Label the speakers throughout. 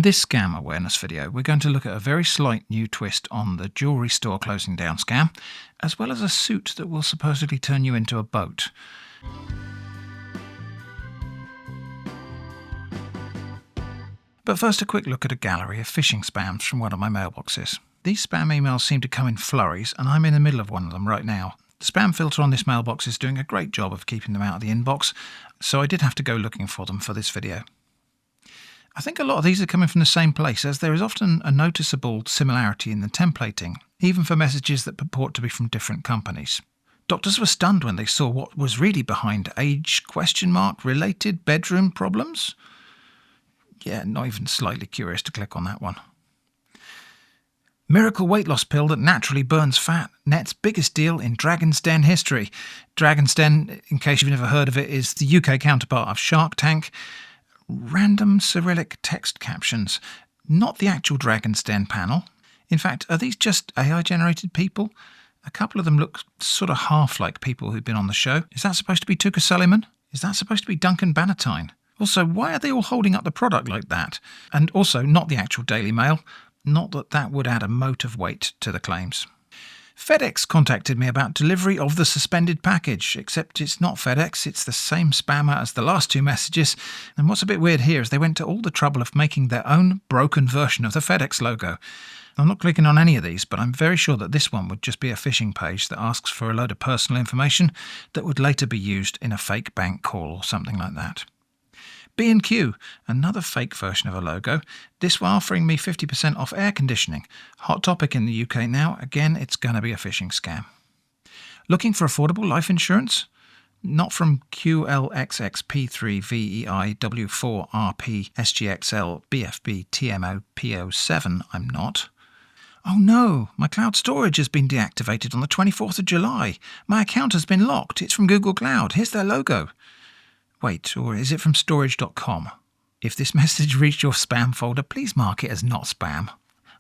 Speaker 1: In this scam awareness video, we're going to look at a very slight new twist on the jewellery store closing down scam, as well as a suit that will supposedly turn you into a boat. But first, a quick look at a gallery of phishing spams from one of my mailboxes. These spam emails seem to come in flurries, and I'm in the middle of one of them right now. The spam filter on this mailbox is doing a great job of keeping them out of the inbox, so I did have to go looking for them for this video. I think a lot of these are coming from the same place, as there is often a noticeable similarity in the templating, even for messages that purport to be from different companies. Doctors were stunned when they saw what was really behind age related bedroom problems. Yeah, not even slightly curious to click on that one. Miracle weight loss pill that naturally burns fat, nets biggest deal in Dragon's Den history. Dragon's Den, in case you've never heard of it, is the UK counterpart of Shark Tank. Random Cyrillic text captions, not the actual Dragon's Den panel. In fact, are these just AI-generated people? A couple of them look sort of half like people who've been on the show. Is that supposed to be Tuka Sullivan? Is that supposed to be Duncan Bannatyne? Also, why are they all holding up the product like that? And also, not the actual Daily Mail. Not that that would add a mote of weight to the claims. FedEx contacted me about delivery of the suspended package, except it's not FedEx, it's the same spammer as the last two messages, and what's a bit weird here is they went to all the trouble of making their own broken version of the FedEx logo. I'm not clicking on any of these, but I'm very sure that this one would just be a phishing page that asks for a load of personal information that would later be used in a fake bank call or something like that. B&Q, another fake version of a logo, this one offering me 50% off air conditioning. Hot topic in the UK now, again it's going to be a phishing scam. Looking for affordable life insurance? Not from QLXXP3VEI W4RP SGXL BFB TMO PO7, I'm not. Oh no, my cloud storage has been deactivated on the 24th of July. My account has been locked, it's from Google Cloud, here's their logo. Wait, or is it from storage.com? If this message reached your spam folder, please mark it as not spam.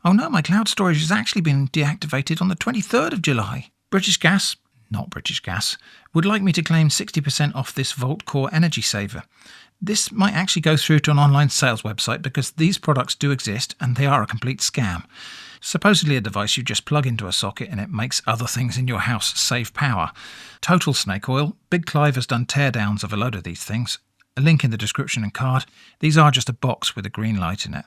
Speaker 1: Oh no, my cloud storage has actually been deactivated on the 23rd of July. British Gas, not British Gas, would like me to claim 60% off this Volt Core Energy Saver. This might actually go through to an online sales website because these products do exist and they are a complete scam. Supposedly a device you just plug into a socket and it makes other things in your house save power. Total snake oil. Big Clive has done teardowns of a load of these things. A link in the description and card. These are just a box with a green light in it.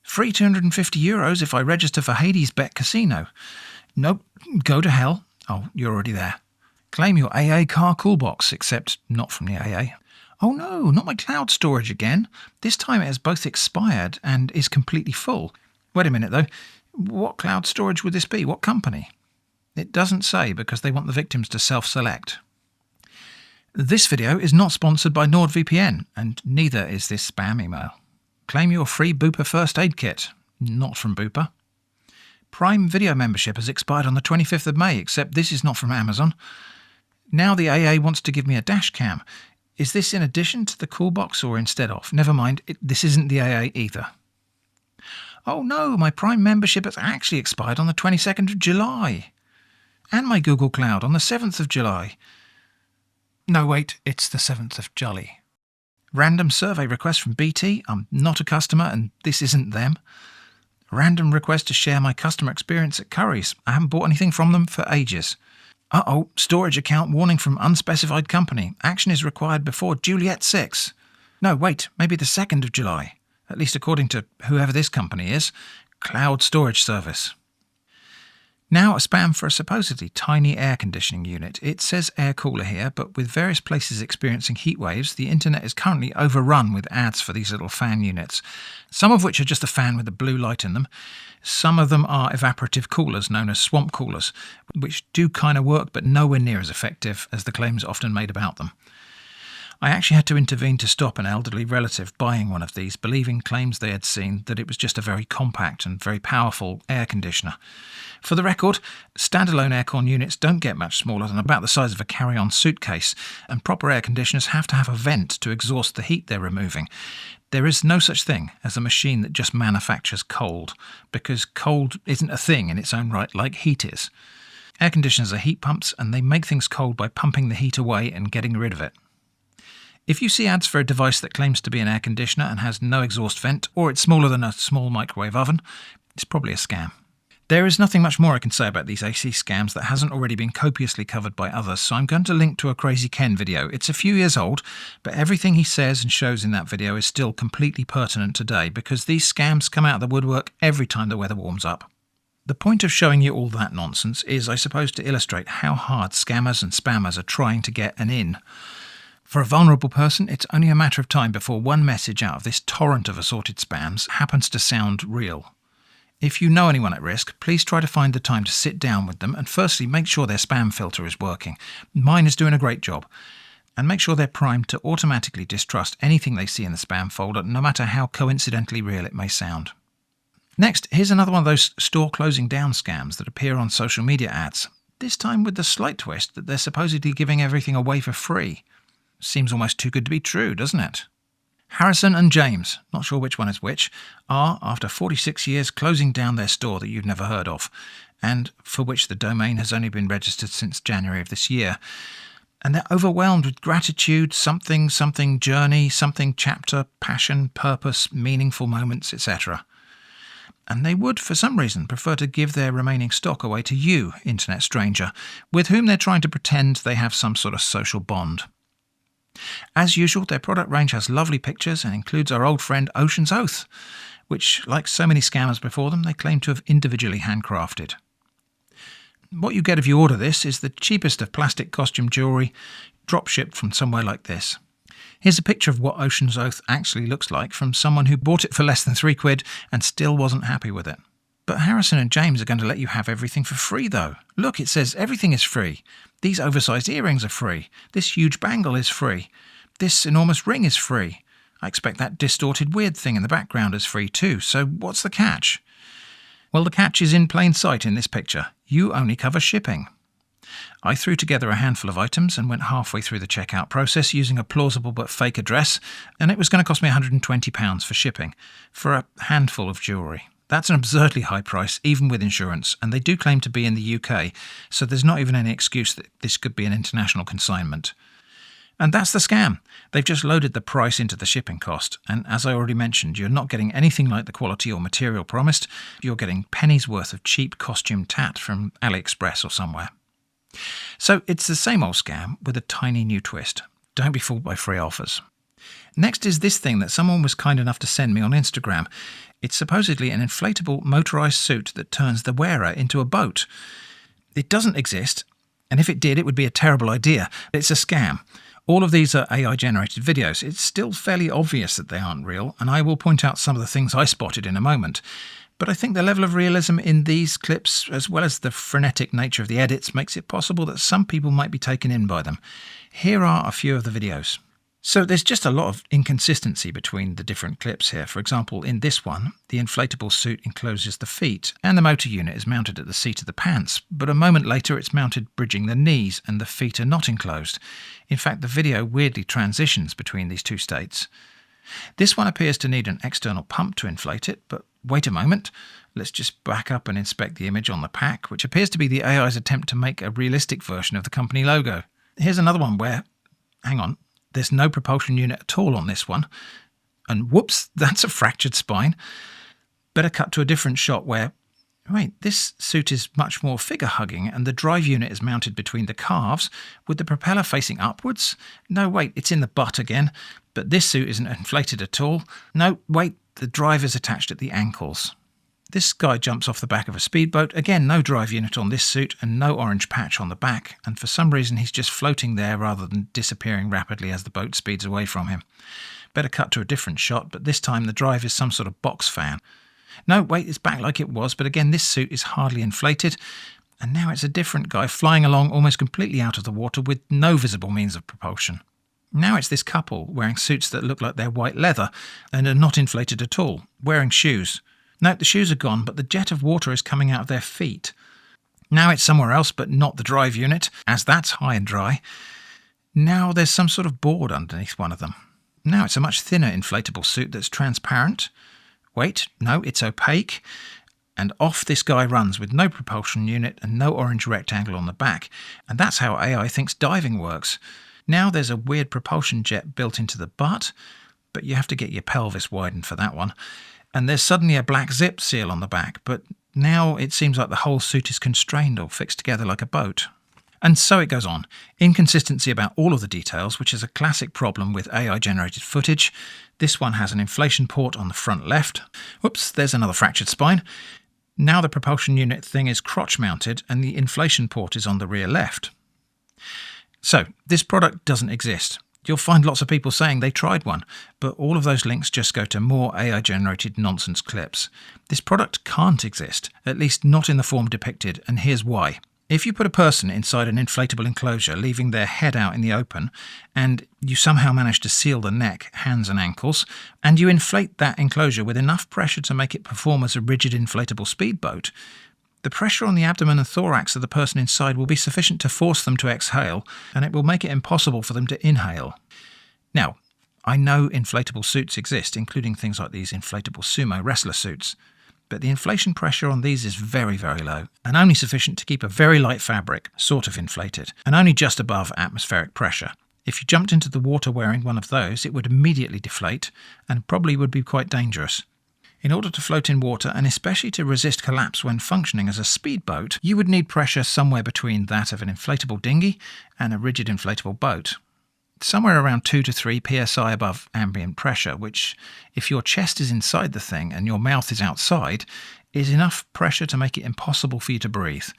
Speaker 1: Free €250 if I register for Hades Bet Casino. Nope, go to hell. Oh, you're already there. Claim your AA car cool box, except not from the AA. Oh no, not my cloud storage again. This time it has both expired and is completely full. Wait a minute though. What cloud storage would this be? What company? It doesn't say because they want the victims to self-select. This video is not sponsored by NordVPN, and neither is this spam email. Claim your free Bupa first aid kit. Not from Bupa. Prime Video membership has expired on the 25th of May, except this is not from Amazon. Now the AA wants to give me a dash cam. Is this in addition to the cool box or instead of? Never mind, this isn't the AA either. Oh no, my Prime membership has actually expired on the 22nd of July. And my Google Cloud on the 7th of July. No, wait, it's the 7th of Jolly. Random survey request from BT. I'm not a customer and this isn't them. Random request to share my customer experience at Currys. I haven't bought anything from them for ages. Uh-oh, storage account warning from unspecified company. Action is required before Juliet 6. No, wait, maybe the 2nd of July. At least according to whoever this company is, cloud storage service. Now a spam for a supposedly tiny air conditioning unit. It says air cooler here, but with various places experiencing heat waves, the internet is currently overrun with ads for these little fan units, some of which are just a fan with a blue light in them. Some of them are evaporative coolers known as swamp coolers, which do kind of work but nowhere near as effective as the claims often made about them. I actually had to intervene to stop an elderly relative buying one of these, believing claims they had seen that it was just a very compact and very powerful air conditioner. For the record, standalone aircon units don't get much smaller than about the size of a carry-on suitcase, and proper air conditioners have to have a vent to exhaust the heat they're removing. There is no such thing as a machine that just manufactures cold, because cold isn't a thing in its own right like heat is. Air conditioners are heat pumps, and they make things cold by pumping the heat away and getting rid of it. If you see ads for a device that claims to be an air conditioner and has no exhaust vent, or it's smaller than a small microwave oven, it's probably a scam. There is nothing much more I can say about these AC scams that hasn't already been copiously covered by others, so I'm going to link to a Crazy Ken video. It's a few years old, but everything he says and shows in that video is still completely pertinent today, because these scams come out of the woodwork every time the weather warms up. The point of showing you all that nonsense is, I suppose, to illustrate how hard scammers and spammers are trying to get an in. For a vulnerable person, it's only a matter of time before one message out of this torrent of assorted spams happens to sound real. If you know anyone at risk, please try to find the time to sit down with them and firstly make sure their spam filter is working. Mine is doing a great job. And make sure they're primed to automatically distrust anything they see in the spam folder, no matter how coincidentally real it may sound. Next, here's another one of those store closing down scams that appear on social media ads, this time with the slight twist that they're supposedly giving everything away for free. Seems almost too good to be true, doesn't it? Harrison and James, not sure which one is which, are, after 46 years, closing down their store that you've never heard of, and for which the domain has only been registered since January of this year. And they're overwhelmed with gratitude, something, journey, something, chapter, passion, purpose, meaningful moments, etc. And they would, for some reason, prefer to give their remaining stock away to you, internet stranger, with whom they're trying to pretend they have some sort of social bond. As usual, their product range has lovely pictures and includes our old friend Ocean's Oath, which, like so many scammers before them, they claim to have individually handcrafted. What you get if you order this is the cheapest of plastic costume jewellery, drop-shipped from somewhere like this. Here's a picture of what Ocean's Oath actually looks like from someone who bought it for less than £3 and still wasn't happy with it. But Harrison and James are going to let you have everything for free, though. Look, it says everything is free. These oversized earrings are free. This huge bangle is free. This enormous ring is free. I expect that distorted weird thing in the background is free too, so what's the catch? Well, the catch is in plain sight in this picture. You only cover shipping. I threw together a handful of items and went halfway through the checkout process using a plausible but fake address, and it was going to cost me £120 for shipping, for a handful of jewellery. That's an absurdly high price, even with insurance, and they do claim to be in the UK, so there's not even any excuse that this could be an international consignment. And that's the scam. They've just loaded the price into the shipping cost, and as I already mentioned, you're not getting anything like the quality or material promised. You're getting pennies worth of cheap costume tat from AliExpress or somewhere. So it's the same old scam with a tiny new twist. Don't be fooled by free offers. Next is this thing that someone was kind enough to send me on Instagram. It's supposedly an inflatable motorised suit that turns the wearer into a boat. It doesn't exist, and if it did, it would be a terrible idea. It's a scam. All of these are AI-generated videos. It's still fairly obvious that they aren't real, and I will point out some of the things I spotted in a moment. But I think the level of realism in these clips, as well as the frenetic nature of the edits, makes it possible that some people might be taken in by them. Here are a few of the videos. So there's just a lot of inconsistency between the different clips here. For example, in this one, the inflatable suit encloses the feet, and the motor unit is mounted at the seat of the pants, but a moment later it's mounted bridging the knees, and the feet are not enclosed. In fact, the video weirdly transitions between these two states. This one appears to need an external pump to inflate it, but wait a moment. Let's just back up and inspect the image on the pack, which appears to be the AI's attempt to make a realistic version of the company logo. Here's another one where, hang on, there's no propulsion unit at all on this one. And whoops, that's a fractured spine. Better cut to a different shot where, wait, this suit is much more figure-hugging and the drive unit is mounted between the calves with the propeller facing upwards. No, wait, it's in the butt again. But this suit isn't inflated at all. No, wait, the drive is attached at the ankles. This guy jumps off the back of a speedboat. Again, no drive unit on this suit and no orange patch on the back. And for some reason, he's just floating there rather than disappearing rapidly as the boat speeds away from him. Better cut to a different shot, but this time the drive is some sort of box fan. No, wait, it's back like it was, but again, this suit is hardly inflated. And now it's a different guy flying along almost completely out of the water with no visible means of propulsion. Now it's this couple wearing suits that look like they're white leather and are not inflated at all, wearing shoes. No, the shoes are gone, but the jet of water is coming out of their feet. Now it's somewhere else, but not the drive unit, as that's high and dry. Now there's some sort of board underneath one of them. Now it's a much thinner inflatable suit that's transparent. Wait, no, it's opaque. And off this guy runs with no propulsion unit and no orange rectangle on the back. And that's how AI thinks diving works. Now there's a weird propulsion jet built into the butt, but you have to get your pelvis widened for that one. And there's suddenly a black zip seal on the back, but now it seems like the whole suit is constrained or fixed together like a boat. And so it goes on. Inconsistency about all of the details, which is a classic problem with AI-generated footage. This one has an inflation port on the front left. Whoops, there's another fractured spine. Now the propulsion unit thing is crotch-mounted and the inflation port is on the rear left. So, this product doesn't exist. You'll find lots of people saying they tried one, but all of those links just go to more AI-generated nonsense clips. This product can't exist, at least not in the form depicted, and here's why. If you put a person inside an inflatable enclosure, leaving their head out in the open, and you somehow manage to seal the neck, hands and ankles, and you inflate that enclosure with enough pressure to make it perform as a rigid inflatable speedboat, the pressure on the abdomen and thorax of the person inside will be sufficient to force them to exhale, and it will make it impossible for them to inhale. Now, I know inflatable suits exist, including things like these inflatable sumo wrestler suits, but the inflation pressure on these is very, very low, and only sufficient to keep a very light fabric sort of inflated, and only just above atmospheric pressure. If you jumped into the water wearing one of those, it would immediately deflate, and probably would be quite dangerous. In order to float in water, and especially to resist collapse when functioning as a speedboat, you would need pressure somewhere between that of an inflatable dinghy and a rigid inflatable boat. Somewhere around 2 to 3 psi above ambient pressure, which, if your chest is inside the thing and your mouth is outside, is enough pressure to make it impossible for you to breathe.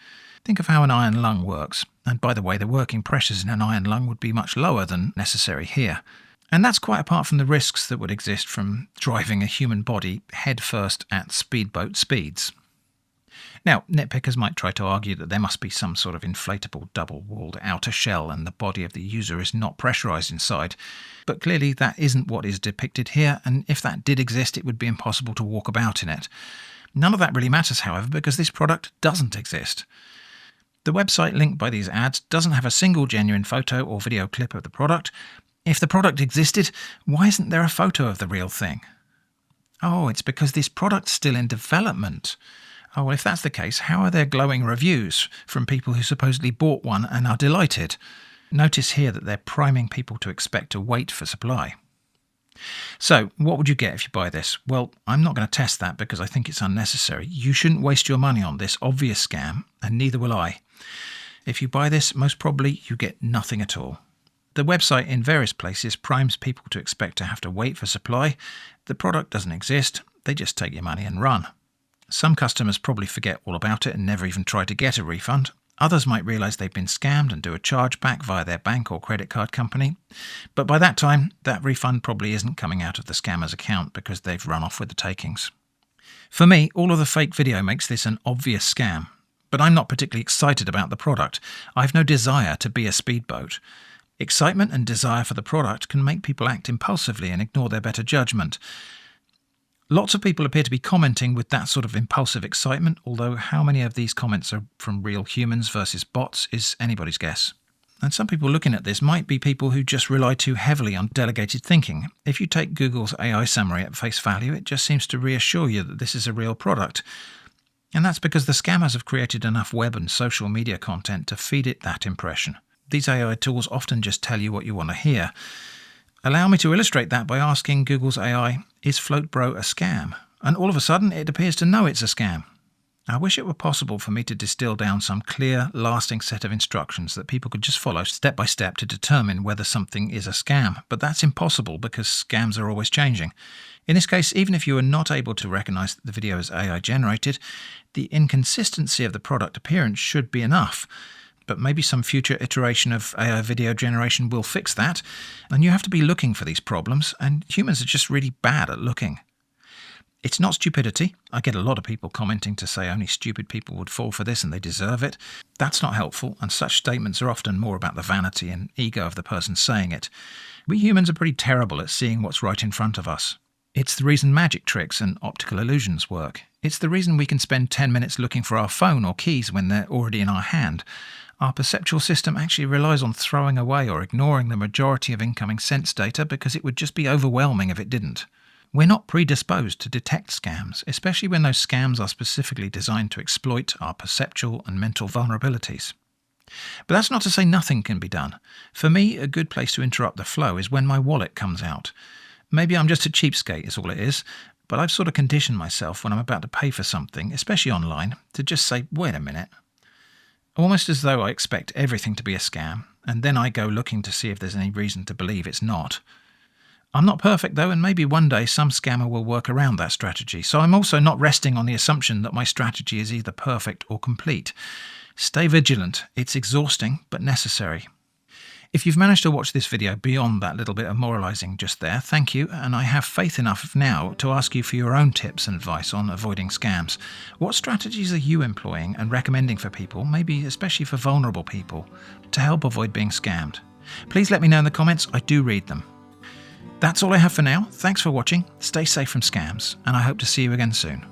Speaker 1: Think of how an iron lung works, and by the way, the working pressures in an iron lung would be much lower than necessary here. And that's quite apart from the risks that would exist from driving a human body head first at speedboat speeds. Now, nitpickers might try to argue that there must be some sort of inflatable double-walled outer shell and the body of the user is not pressurized inside, but clearly that isn't what is depicted here, and if that did exist, it would be impossible to walk about in it. None of that really matters, however, because this product doesn't exist. The website linked by these ads doesn't have a single genuine photo or video clip of the product. If the product existed, why isn't there a photo of the real thing? Oh, it's because this product's still in development. Oh, well, if that's the case, how are there glowing reviews from people who supposedly bought one and are delighted? Notice here that they're priming people to expect to wait for supply. So, what would you get if you buy this? Well, I'm not going to test that because I think it's unnecessary. You shouldn't waste your money on this obvious scam, and neither will I. If you buy this, most probably you get nothing at all. The website in various places primes people to expect to have to wait for supply. The product doesn't exist, they just take your money and run. Some customers probably forget all about it and never even try to get a refund. Others might realise they've been scammed and do a chargeback via their bank or credit card company. But by that time, that refund probably isn't coming out of the scammer's account because they've run off with the takings. For me, all of the fake video makes this an obvious scam. But I'm not particularly excited about the product. I've no desire to be a speedboat. Excitement and desire for the product can make people act impulsively and ignore their better judgment. Lots of people appear to be commenting with that sort of impulsive excitement, although how many of these comments are from real humans versus bots is anybody's guess. And some people looking at this might be people who just rely too heavily on delegated thinking. If you take Google's AI summary at face value, it just seems to reassure you that this is a real product. And that's because the scammers have created enough web and social media content to feed it that impression. These AI tools often just tell you what you want to hear. Allow me to illustrate that by asking Google's AI, is FloatBro a scam? And all of a sudden it appears to know it's a scam. I wish it were possible for me to distill down some clear, lasting set of instructions that people could just follow step by step to determine whether something is a scam, but that's impossible because scams are always changing. In this case, even if you are not able to recognize that the video is AI generated, the inconsistency of the product appearance should be enough. But maybe some future iteration of AI video generation will fix that, and you have to be looking for these problems, and humans are just really bad at looking. It's not stupidity. I get a lot of people commenting to say only stupid people would fall for this and they deserve it. That's not helpful, and such statements are often more about the vanity and ego of the person saying it. We humans are pretty terrible at seeing what's right in front of us. It's the reason magic tricks and optical illusions work. It's the reason we can spend 10 minutes looking for our phone or keys when they're already in our hand. Our perceptual system actually relies on throwing away or ignoring the majority of incoming sense data because it would just be overwhelming if it didn't. We're not predisposed to detect scams, especially when those scams are specifically designed to exploit our perceptual and mental vulnerabilities. But that's not to say nothing can be done. For me, a good place to interrupt the flow is when my wallet comes out. Maybe I'm just a cheapskate is all it is, but I've sort of conditioned myself when I'm about to pay for something, especially online, to just say, wait a minute. Almost as though I expect everything to be a scam, and then I go looking to see if there's any reason to believe it's not. I'm not perfect though, and maybe one day some scammer will work around that strategy, so I'm also not resting on the assumption that my strategy is either perfect or complete. Stay vigilant. It's exhausting, but necessary. If you've managed to watch this video beyond that little bit of moralising just there, thank you, and I have faith enough now to ask you for your own tips and advice on avoiding scams. What strategies are you employing and recommending for people, maybe especially for vulnerable people, to help avoid being scammed? Please let me know in the comments. I do read them. That's all I have for now. Thanks for watching. Stay safe from scams, and I hope to see you again soon.